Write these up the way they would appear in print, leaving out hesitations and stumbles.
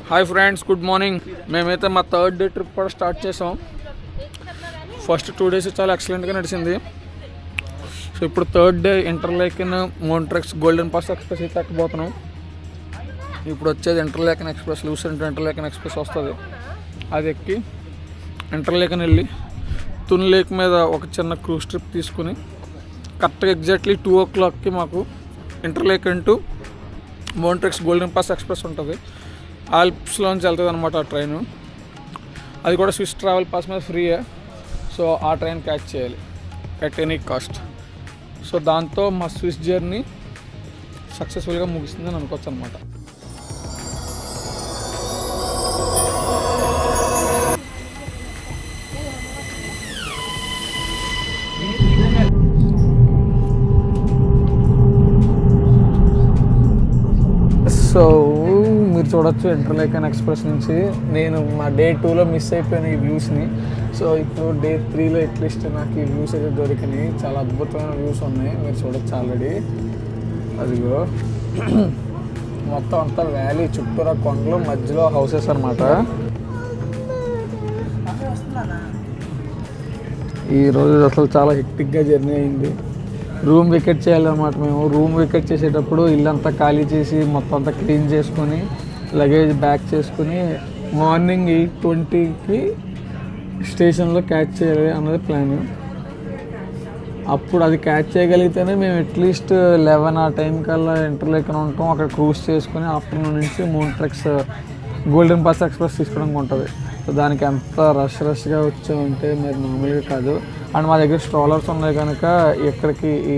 Hi friends, good morning. మేమైతే మా third day trip కూడా స్టార్ట్ చేసాం. ఫస్ట్ 2 days చాలా ఎక్సలెంట్గా నడిచింది. సో ఇప్పుడు third day Interlaken Montreux golden pass express అయితే ఎక్కబోతున్నాం. ఇప్పుడు వచ్చేది Interlaken express, Lucerne Interlaken express వస్తుంది. అది ఎక్కి ఇంటర్లేకన్ వెళ్ళి తున్ లేక్ మీద ఒక చిన్న క్రూజ్ ట్రిప్ తీసుకుని కరెక్ట్గా ఎగ్జాక్ట్లీ 2 o'clockకి మాకు ఇంటర్లేకన్ టు మోంట్రెక్స్ గోల్డెన్ పాస్ ఎక్స్ప్రెస్ ఉంటుంది. ఆల్ప్స్లోంచి వెళ్తుంది అనమాట ఆ ట్రైను. అది కూడా స్విస్ ట్రావెల్ పాస్ మీద ఫ్రీయే. సో ఆ ట్రైన్ క్యాచ్ చేయాలి ఎట్ ఎనీ కాస్ట్. సో దాంతో మా స్విస్ జర్నీ సక్సెస్ఫుల్గా ముగిస్తుందని అనుకోవచ్చు అనమాట. సో మీరు చూడొచ్చు ఇంటర్లేకన్ ఎక్స్ప్రెస్ నుంచి నేను మా డే 2లో మిస్ అయిపోయిన ఈ వ్యూస్ని. సో ఇప్పుడు డే 3లో అట్లీస్ట్ నాకు ఈ వ్యూస్ అయితే దొరికినాయి. చాలా అద్భుతమైన వ్యూస్ ఉన్నాయి, మీరు చూడొచ్చు ఆల్రెడీ. అదిగో మొత్తం అంతా వ్యాలీ, చుట్టూరా కొండలు, మధ్యలో హౌసెస్ అనమాట. ఈరోజు అసలు చాలా హెక్టిక్గా జర్నీ అయింది. రూమ్ వికెట్ చేయాలన్నమాట. మేము రూమ్ వికెట్ చేసేటప్పుడు ఇల్లంతా ఖాళీ చేసి మొత్తం అంతా క్లీన్ చేసుకొని లగేజ్ బ్యాక్ చేసుకుని మార్నింగ్ 8:20కి స్టేషన్లో క్యాచ్ చేయాలి అన్నది ప్లాన్. అప్పుడు అది క్యాచ్ చేయగలిగితేనే మేము అట్లీస్ట్ 11 ఆ టైం కల్లా ఇంటర్లేకన్ ఉంటాం. అక్కడ క్రూజ్ చేసుకుని ఆఫ్టర్నూన్ నుంచి మోంట్రెక్స్ గోల్డెన్ పాస్ ఎక్స్ప్రెస్ తీసుకోవడానికి ఉంటుంది. సో దానికి ఎంత రష్గా వచ్చామంటే మరి మామూలుగా కాదు. అండ్ మా దగ్గర స్ట్రాలర్స్ ఉన్నాయి కనుక ఎక్కడికి ఈ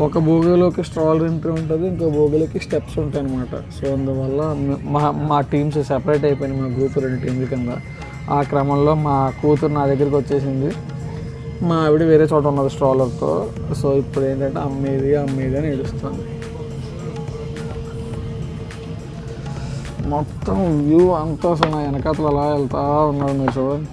ఒక బోగిలోకి స్ట్రాలర్ ఎంట్రీ ఉంటుంది, ఇంకో బోగిలోకి స్టెప్స్ ఉంటాయి అనమాట. సో అందువల్ల మా టీమ్స్ సెపరేట్ అయిపోయినాయి, మా గ్రూప్ 2 టీంల కింద. ఆ క్రమంలో మా కూతురు నా దగ్గరికి వచ్చేసింది, మా ఆవిడ వేరే చోట ఉన్నది స్ట్రాలర్తో. సో ఇప్పుడు ఏంటంటే అమ్మేది అని ఏడుస్తుంది. మొత్తం వ్యూ అంతా అసలు నా వెనకాతలు అలా వెళ్తా ఉన్నారు, మీరు చూడండి.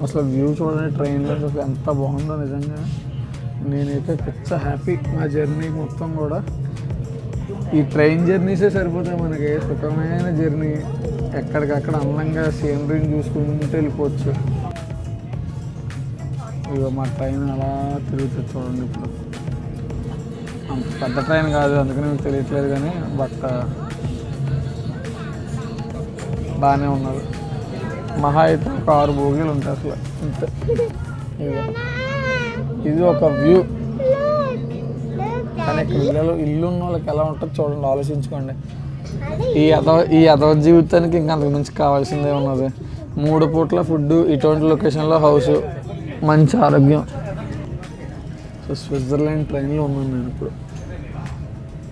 అసలు వ్యూ చూడండి ట్రైన్లో, అసలు ఎంత బాగుందో నిజంగా. నేనైతే పిచ్చ హ్యాపీ. మా జర్నీ మొత్తం కూడా ఈ ట్రైన్ జర్నీసే సరిపోతాయి మనకి. సుఖమైన జర్నీ, ఎక్కడికక్కడ అందంగా సీనరీని చూసుకుంటూ వెళ్ళిపోవచ్చు. ఇక మా ట్రైన్ అలా తిరుగుతుంది చూడండి. ఇప్పుడు అంత పెద్ద ట్రైన్ కాదు, అందుకని మీకు తెలియట్లేదు, కానీ బట్ బాగానే ఉన్నది. మహా అయితే ఒక 6 బోగీలు ఉంటాయి అసలు, అంతే. ఇది ఒక వ్యూ. కానీ ఇక్కడ ఇల్లు ఉన్న వాళ్ళకి ఎలా ఉంటుందో చూడండి, ఆలోచించుకోండి. ఈ అదవ జీవితానికి ఇంకా అంతకు మించి కావాల్సిందే ఉన్నది. 3 పూట్ల ఫుడ్, ఇటువంటి లొకేషన్లో హౌస్, మంచి ఆరోగ్యం. సో స్విట్జర్లాండ్ ట్రైన్లో ఉన్నాను నేను ఇప్పుడు.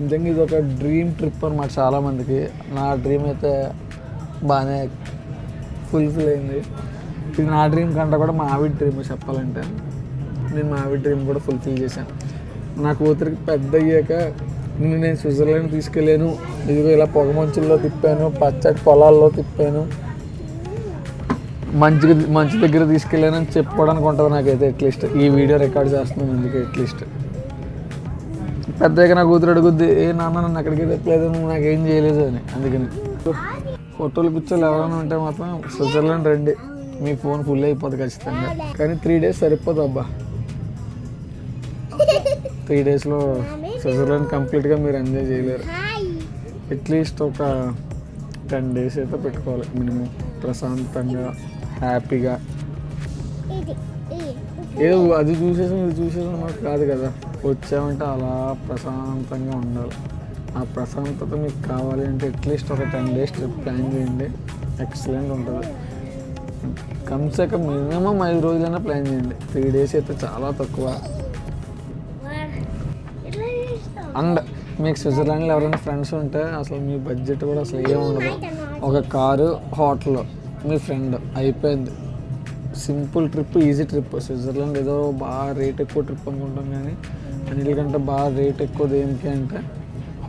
నిజంగా ఇది ఒక డ్రీమ్ ట్రిప్ అన్నమాట చాలామందికి. నా డ్రీమ్ అయితే బాగానే ఫుల్ఫిల్ అయింది. ఇది నా డ్రీమ్ కంటే కూడా మా ఆవిడ డ్రీమ్ చెప్పాలంటే. నేను మా ఆవిడ డ్రీమ్ కూడా ఫుల్ఫిల్ చేశాను. నా కూతురికి పెద్ద అయ్యాక నేను స్విట్జర్లాండ్ తీసుకెళ్ళాను, ఇదిగో ఇలా పొగమంచుల్లో తిప్పాను, పచ్చటి పొలాల్లో తిప్పాను, మంచి దగ్గర తీసుకెళ్ళాను అని చెప్పుకోవడానికి ఉంటుంది నాకైతే. అట్లీస్ట్ ఈ వీడియో రికార్డ్ చేస్తున్నాను అందుకే. అట్లీస్ట్ పెద్దగా నా కూతురు అడుగుద్ది, ఏ నాన్న నన్ను ఎక్కడికి తిప్పలేదు, నువ్వు నాకేం చేయలేదు అని. అందుకని ఫోటోలు పిక్చర్లు ఎవరైనా ఉంటే మాత్రం స్విట్జర్లాండ్ రండి, మీ ఫోన్ ఫుల్ అయిపోతుంది ఖచ్చితంగా. కానీ 3 days సరిపోదు అబ్బా. 3 daysలో స్విట్జర్లాండ్ కంప్లీట్గా మీరు ఎంజాయ్ చేయలేరు. అట్లీస్ట్ ఒక 10 days అయితే పెట్టుకోవాలి మినిమం, ప్రశాంతంగా హ్యాపీగా. ఏదో అది చూసేసాం ఇది చూసేసాం మనకు కాదు కదా, వచ్చామంటే అలా ప్రశాంతంగా ఉండాలి. ఆ ప్రశాంతత మీకు కావాలి అంటే అట్లీస్ట్ ఒక 10 days ట్రిప్ ప్లాన్ చేయండి, ఎక్సలెంట్ ఉంటుంది. కమ్సే కమ్ మినిమం 5 రోజులైనా ప్లాన్ చేయండి. 3 days అయితే చాలా తక్కువ. అండ్ మీకు స్విట్జర్లాండ్లో ఎవరైనా ఫ్రెండ్స్ ఉంటే అసలు మీ బడ్జెట్ కూడా అసలు ఏముండదు. ఒక కారు, హోటల్, మీ ఫ్రెండ్, అయిపోయింది. Simple trip, easy trip. Switzerland ఏదో బాగా రేట్ ఎక్కువ ట్రిప్ అనుకుంటాం, కానీ అన్నిటికంటే బాగా రేట్ ఎక్కువ దేనికి అంటే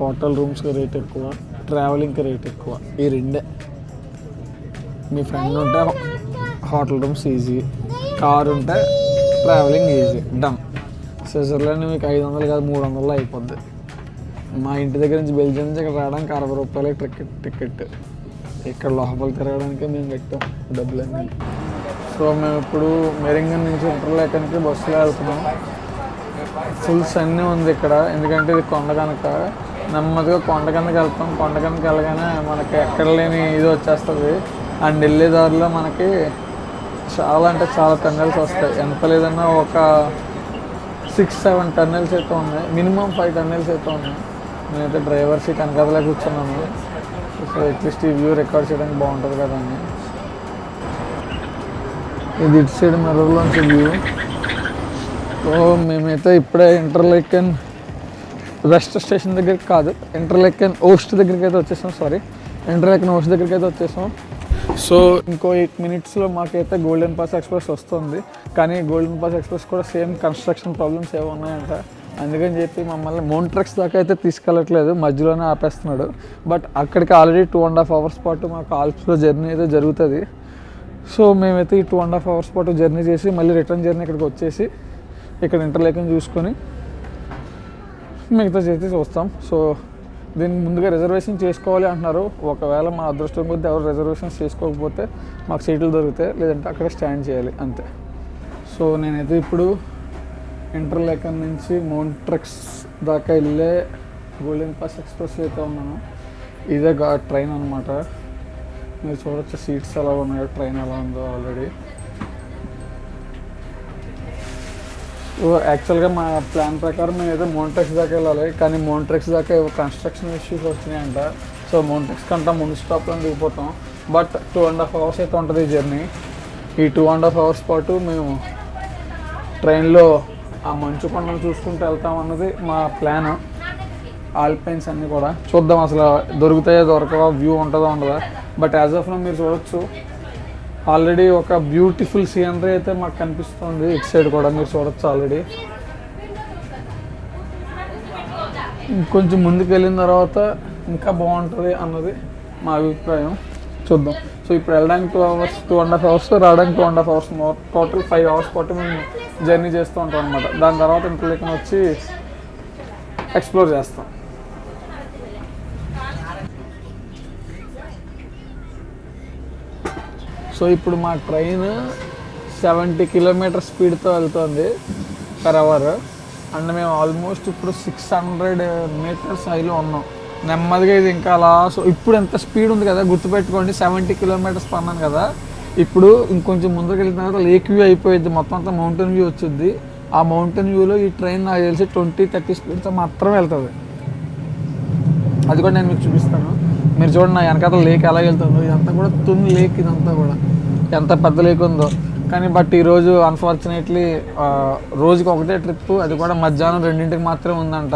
హోటల్ రూమ్స్కి రేట్ ఎక్కువ, ట్రావెలింగ్కి రేట్ ఎక్కువ. ఈ రెండే. మీ ఫ్రెండ్ ఉంటే హోటల్ రూమ్స్ ఈజీ, కార్ ఉంటే ట్రావెలింగ్ ఈజీ, డన్. స్విట్జర్లాండ్ మీకు 500 కాదు 300 అయిపోద్ది. మా ఇంటి దగ్గర నుంచి బెల్జియం నుంచి ఇక్కడ రావడానికి 60 రూపాయలే టికెట్. ఇక్కడ లోపల తిరగడానికి మేము పెట్టాం డబ్బులన్నీ. సో మేము ఇప్పుడు మెరింగన్ నుంచి ఇంటర్లేకన్కి బస్సులో వెళ్తున్నాం. ఫుల్ సన్నీ ఉంది ఇక్కడ, ఎందుకంటే ఇది కొండ కనుక. నెమ్మదిగా కొండ కిందకి వెళ్తాం. కొండ కిందకి వెళ్ళగానే మనకి ఎక్కడ లేని ఇది వచ్చేస్తుంది. అండ్ వెళ్ళే దారిలో మనకి చాలా అంటే చాలా టన్నెల్స్ వస్తాయి. ఎంత లేదన్నా ఒక 6-7 టన్నెల్స్ అయితే ఉన్నాయి, మినిమం 5 టన్నెల్స్ అయితే ఉన్నాయి. నేనైతే డ్రైవర్ సీట్ వెనకాలే కూర్చున్నాను. సో అట్లీస్ట్ ఈ వ్యూ రికార్డ్ చేయడానికి బాగుంటుంది కదా అని. ఇది ఇటు సైడ్ మిర్రర్లోంచి వ్యూ. సో మేమైతే ఇప్పుడే ఇంటర్లేకెన్ వెస్ట్ స్టేషన్ దగ్గరికి కాదు, ఇంటర్లేకెన్ ఓస్ట్ దగ్గరికి అయితే వచ్చేసాం. ఇంటర్లేకెన్ ఓస్ట్ దగ్గరికి అయితే వచ్చేసాం. సో ఇంకో 8 మినిట్స్లో మాకైతే గోల్డెన్ పాస్ ఎక్స్ప్రెస్ వస్తుంది. కానీ గోల్డెన్ పాస్ ఎక్స్ప్రెస్ కూడా సేమ్ కన్స్ట్రక్షన్ ప్రాబ్లమ్స్ ఏమో ఉన్నాయంట. అందుకని చెప్పి మమ్మల్ని మోంట్రెక్స్ దాకా అయితే తీసుకెళ్ళట్లేదు, మధ్యలోనే ఆపేస్తున్నాడు. బట్ అక్కడికి ఆల్రెడీ 2.5 అవర్స్ పాటు మాకు ఆల్ప్స్లో జర్నీ అయితే జరుగుతుంది. సో మేమైతే ఈ 2.5 అవర్స్ పాటు జర్నీ చేసి మళ్ళీ రిటర్న్ జర్నీ ఇక్కడికి వచ్చేసి ఇక్కడ ఇంటర్లేకెన్ చూసుకొని మిగతా చేసి చూస్తాం. సో దీనికి ముందుగా రిజర్వేషన్ చేసుకోవాలి అంటున్నారు. ఒకవేళ మా అదృష్టం కొద్దీ ఎవరు రిజర్వేషన్స్ చేసుకోకపోతే మాకు సీట్లు దొరుకుతాయి, లేదంటే అక్కడ స్టాండ్ చేయాలి అంతే. సో నేనైతే ఇప్పుడు ఇంటర్లేకెన్ నుంచి మోంట్రెక్స్ దాకా వెళ్ళే గోల్డెన్ పాస్ ఎక్స్ప్రెస్ అయితే ఉన్నాను. ఇదే ట్రైన్ అనమాట. మీరు చూడొచ్చు సీట్స్ ఎలా ఉన్నాయో, ట్రైన్ ఎలా ఉందో ఆల్రెడీ. సో యాక్చువల్గా మా ప్లాన్ ప్రకారం మేము ఏదో మోంట్రెక్స్ దాకా వెళ్ళాలి, కానీ మోంట్రెక్స్ దాకా కన్స్ట్రక్షన్ ఇష్యూస్ వచ్చినాయంట. సో మోంట్రెక్స్ కంటే ముందు స్టాప్లో దిగిపోతాం. బట్ 2.5 అవర్స్ అయితే ఉంటుంది ఈ జర్నీ. ఈ 2.5 అవర్స్ పాటు మేము ట్రైన్లో ఆ మంచు కొండలు చూసుకుంటూ వెళ్తాం అన్నది మా ప్లాన్. ఆల్పైన్స్ అన్నీ కూడా చూద్దాం అసలు దొరుకుతాయో దొరకవా, వ్యూ ఉంటుందో ఉండదా. బట్ యాజ్ ఆఫ్ నౌ మీరు చూడొచ్చు ఆల్రెడీ ఒక బ్యూటిఫుల్ సీనరీ అయితే మాకు కనిపిస్తుంది. ఇటు సైడ్ కూడా మీరు చూడొచ్చు ఆల్రెడీ. కొంచెం ముందుకు వెళ్ళిన తర్వాత ఇంకా బాగుంటుంది అన్నది మా అభిప్రాయం. చూద్దాం. సో ఇప్పుడు వెళ్ళడానికి 2.5 అవర్స్, రావడానికి 2.5 అవర్స్, టోటల్ 5 అవర్స్ పాటు మేము జర్నీ చేస్తూ ఉంటాం అనమాట. దాని తర్వాత ఇంటర్లేకెన్ వచ్చి ఎక్స్ప్లోర్ చేస్తాం. సో ఇప్పుడు మా ట్రైన్ 70 కిలోమీటర్ స్పీడ్తో వెళ్తుంది పర్ అవర్. అండ్ మేము ఆల్మోస్ట్ ఇప్పుడు 600 మీటర్స్ హైలో ఉన్నాం. నెమ్మదిగా ఇది ఇంకా అలా. సో ఇప్పుడు ఎంత స్పీడ్ ఉంది కదా గుర్తుపెట్టుకోండి, 70 కిలోమీటర్స్ పన్నాను కదా. ఇప్పుడు ఇంకొంచెం ముందుకు వెళ్ళిన తర్వాత లేక్ వ్యూ అయిపోయింది, మొత్తం అంతా మౌంటైన్ వ్యూ వచ్చింది. ఆ మౌంటైన్ వ్యూలో ఈ ట్రైన్ నాకు తెలిసి 20-30 స్పీడ్తో మాత్రం వెళ్తుంది. అది కూడా నేను మీకు చూపిస్తాను. మీరు చూడండి నా వెనకాల లేక్ ఎలా వెళ్తుందో. ఇదంతా కూడా తున్ లేక్, ఇదంతా కూడా ఎంత పెద్ద లేక్ ఉందో. కానీ బట్ ఈరోజు అన్ఫార్చునేట్లీ రోజుకి ఒకటే ట్రిప్, అది కూడా మధ్యాహ్నం 2ంటికి మాత్రమే ఉందంట.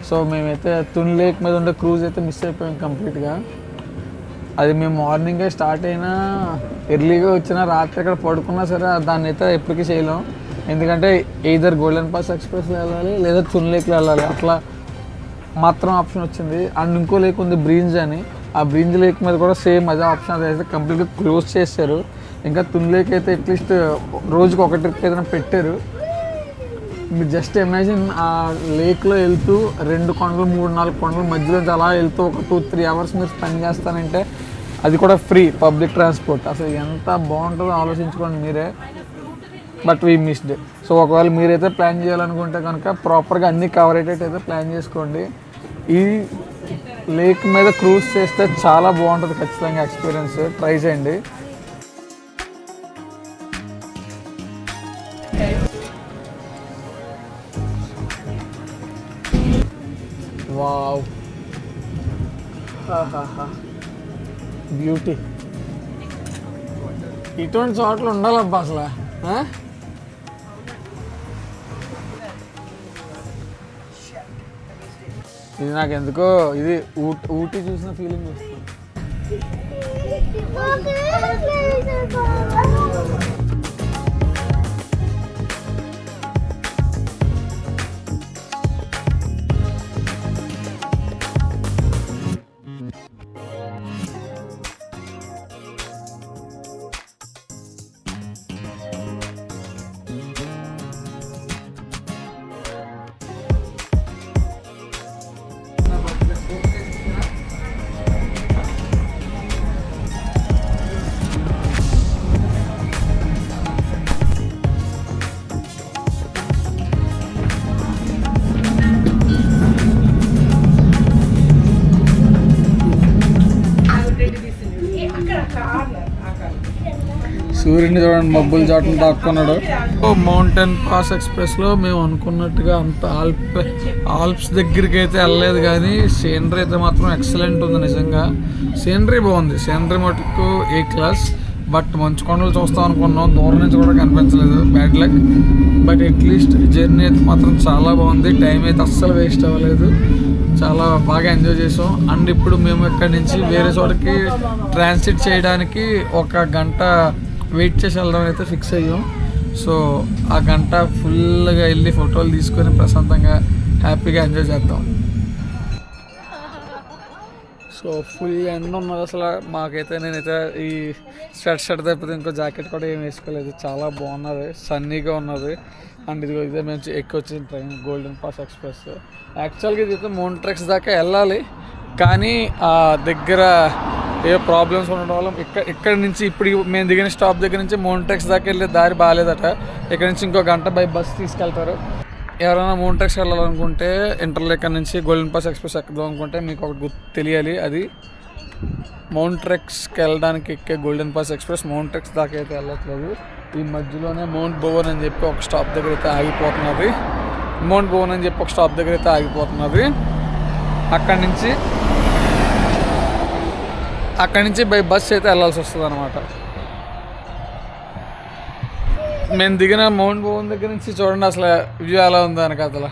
సో మేమైతే తున్ లేక్ మీద ఉండే క్రూజ్ అయితే మిస్ అయిపోయాం కంప్లీట్గా. అది మేము మార్నింగే స్టార్ట్ అయినా, ఎర్లీగా వచ్చినా, రాత్రి ఇక్కడ పడుకున్నా సరే దాన్ని అయితే ఎప్పటికీ చేయలేం. ఎందుకంటే ఎయిదర్ గోల్డెన్ పాస్ ఎక్స్ప్రెస్లో వెళ్ళాలి లేదా తున్ లేక్లో వెళ్ళాలి, అట్లా మాత్రం ఆప్షన్ వచ్చింది. అండ్ ఇంకో లేక్ ఉంది బ్రీంజ్ అని, ఆ బ్రీంజ్ లేక్ మీద కూడా సేమ్ అదే ఆప్షన్, అది అయితే కంప్లీట్గా క్లోజ్ చేశారు. ఇంకా తున్ లేక్ అయితే అట్లీస్ట్ రోజుకి ఒక ట్రిప్ ఏదైనా పెట్టారు. మీరు జస్ట్ ఇమాజిన్ ఆ లేక్లో వెళ్తూ 2 కొండలు 3-4 కొండల మధ్యలో అలా వెళ్తూ ఒక 2-3 అవర్స్ మీరు స్పెండ్ చేస్తానంటే, అది కూడా ఫ్రీ పబ్లిక్ ట్రాన్స్పోర్ట్. అసలు ఎంత బాగుంటుందో ఆలోచించుకోండి మీరే. But we missed. సో ఒకవేళ మీరైతే ప్లాన్ చేయాలనుకుంటే కనుక ప్రాపర్గా అన్నీ కవర్ అయ్యేటట్టు ప్లాన్ చేసుకోండి. ఈ లేక్ మీద క్రూజ్ చేస్తే చాలా బాగుంటుంది, ఖచ్చితంగా ఎక్స్పీరియన్స్ ట్రై చేయండి. Wow, beauty. ఇటువంటి చోట్ల ఉండాలబ్బా అసలు. ఇది నాకు ఎందుకో ఇది ఊటీ చూసిన ఫీలింగ్ వస్తుంది. సూర్యుని చూడండి మబ్బులు చాటును దాక్కున్నాడు. మౌంటైన్ పాస్ ఎక్స్ప్రెస్లో మేము అనుకున్నట్టుగా అంత ఆల్ప్స్ దగ్గరికి అయితే వెళ్ళలేదు, కానీ సీనరీ అయితే మాత్రం ఎక్సలెంట్ ఉంది. నిజంగా సీనరీ బాగుంది, సీనరీ మటుకు ఏ క్లాస్. బట్ మంచు కొండలు చూస్తాం అనుకున్నాం, దూరం నుంచి కూడా కనిపించలేదు, bad luck. But at least journey అయితే మాత్రం చాలా బాగుంది, టైం అయితే అస్సలు వేస్ట్ అవ్వలేదు, చాలా బాగా ఎంజాయ్ చేసాం. అండ్ ఇప్పుడు మేము ఇక్కడి నుంచి వేరే చోటకి ట్రాన్సిట్ చేయడానికి 1 గంట వెయిట్ చేసి వెళ్దాం అయితే ఫిక్స్ అయ్యాం. సో ఆ గంట ఫుల్గా వెళ్ళి ఫోటోలు తీసుకొని ప్రశాంతంగా హ్యాపీగా ఎంజాయ్ చేద్దాం. సో ఫుల్ ఎండ ఉన్నది అసలు మాకైతే. నేనైతే ఈ షర్ట్ తప్పితే ఇంకో జాకెట్ కూడా ఏం వేసుకోలేదు, చాలా బాగున్నది, సన్నీగా ఉన్నది. అండ్ ఇదే మేము వచ్చిన ట్రైన్ గోల్డెన్ పాస్ ఎక్స్ప్రెస్. యాక్చువల్గా ఇది అయితే మౌంట్రెక్స్ దాకా వెళ్ళాలి, కానీ ఆ దగ్గర ఏ ప్రాబ్లమ్స్ ఉండడం వల్ల ఇక్కడ నుంచి ఇప్పుడు మేము దిగిన స్టాప్ దగ్గర నుంచి మౌంట్రెక్స్ దాకా వెళ్ళే దారి బాగాలేదట. ఇక్కడ నుంచి ఇంకో గంట బై బస్ తీసుకెళ్తారు. ఎవరైనా మౌంట్రెక్స్ వెళ్ళాలనుకుంటే ఇంటర్లేక్ నుంచి గోల్డెన్ పాస్ ఎక్స్ప్రెస్ ఎక్కదాం అనుకుంటే మీకు ఒకటి తెలియాలి, అది మౌంట్రెక్స్కి వెళ్ళడానికి ఎక్కే గోల్డెన్ పాస్ ఎక్స్ప్రెస్ మౌంట్రెక్స్ దాకా అయితే వెళ్ళట్లేదు. ఈ మధ్యలోనే మౌంట్ బోవన్ అని చెప్పి ఒక స్టాప్ దగ్గర అయితే ఆగిపోతున్నది. మౌంట్ బోవన్ అని చెప్పి ఒక స్టాప్ దగ్గర అయితే ఆగిపోతున్నది. అక్కడి నుంచి బై బస్ అయితే వెళ్ళాల్సి వస్తుంది అనమాట. మేము దిగిన మౌంట్ బోవన్ దగ్గర నుంచి చూడండి అసలు వ్యూ ఎలా ఉందో వెనకాతల.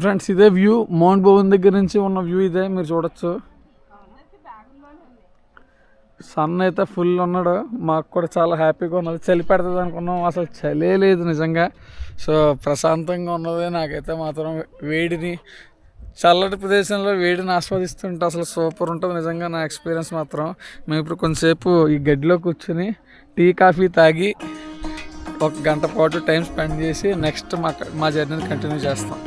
ఫ్రెండ్స్ ఇదే వ్యూ, మౌంట్ బోవన్ దగ్గర నుంచి ఉన్న వ్యూ ఇదే, మీరు చూడొచ్చు. సన్ అయితే ఫుల్ ఉన్నాడు, మాకు కూడా చాలా హ్యాపీగా ఉన్నది. చలి పెడుతుంది అనుకున్నాం, అసలు చలే లేదు నిజంగా. సో ప్రశాంతంగా ఉన్నది. నాకైతే మాత్రం వేడిని, చల్లటి ప్రదేశంలో వేడిని ఆస్వాదిస్తుంటే అసలు సూపర్ ఉంటుంది నిజంగా. నా ఎక్స్పీరియన్స్ మాత్రం. మేము ఇప్పుడు కొంతసేపు ఈ గడ్డిలో కూర్చొని టీ కాఫీ తాగి 1 గంట పాటు టైం స్పెండ్ చేసి నెక్స్ట్ మా జర్నీని కంటిన్యూ చేస్తాం.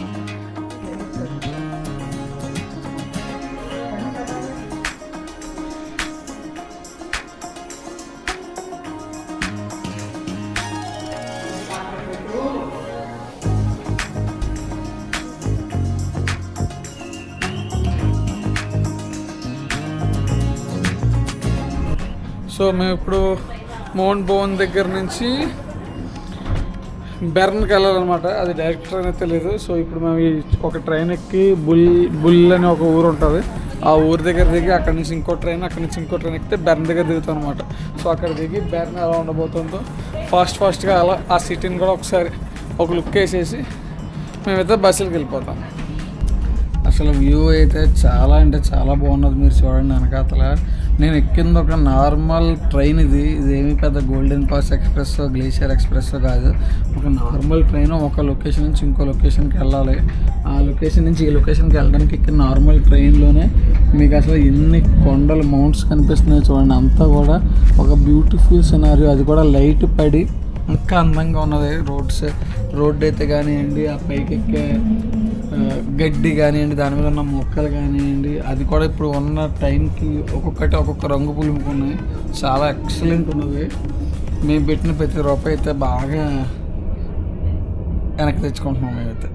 సో మేము ఇప్పుడు మౌంట్ బోవన్ దగ్గర నుంచి బెర్న్కి వెళ్ళాలన్నమాట. అది డైరెక్ట్ ట్రైన్ అయితే లేదు. సో ఇప్పుడు మేము ఒక ట్రైన్ ఎక్కి బుల్ అని ఒక ఊరు ఉంటుంది, ఆ ఊరి దగ్గర దిగి అక్కడి నుంచి ఇంకో ట్రైన్, అక్కడి నుంచి ఇంకో ట్రైన్ ఎక్కితే బెర్న్ దగ్గర దిగుతాం అనమాట. సో అక్కడ దిగి బెర్న్ ఎలా ఉండబోతుందో ఫాస్ట్గా అలా ఆ సిటీని కూడా ఒకసారి ఒక లుక్ వేసేసి మేమైతే బస్సులకు వెళ్ళిపోతాం. అసలు వ్యూ అయితే చాలా అంటే చాలా బాగున్నది, మీరు చూడండి వెనకాతల. నేను ఎక్కింది ఒక నార్మల్ ట్రైన్, ఇదేమీ పెద్ద golden pass express, glacier express కాదు. ఒక నార్మల్ ట్రైన్ ఒక లొకేషన్ నుంచి ఇంకో లొకేషన్కి వెళ్ళాలి. ఆ లొకేషన్ నుంచి ఈ లొకేషన్కి వెళ్ళడానికి ఎక్కిన నార్మల్ ట్రైన్లోనే మీకు అసలు ఎన్ని కొండలు, మౌంట్స్ కనిపిస్తున్నాయి చూడండి. అంతా కూడా ఒక బ్యూటిఫుల్ సినారియో, అది కూడా లైట్ పడి ఇంకా అందంగా ఉన్నది. రోడ్డు అయితే కానివ్వండి, ఆ పైకి ఎక్కే గడ్డి కానివ్వండి, దాని మీద ఉన్న మొక్కలు కానివ్వండి, అది కూడా ఇప్పుడు ఉన్న టైంకి ఒక్కొక్క రంగు పులుముకున్నాయి. చాలా ఎక్సలెంట్ ఉన్నది. మేము పెట్టిన ప్రతి రూపాయి అయితే బాగా వెనక్కి తెచ్చుకుంటున్నాం మేమైతే.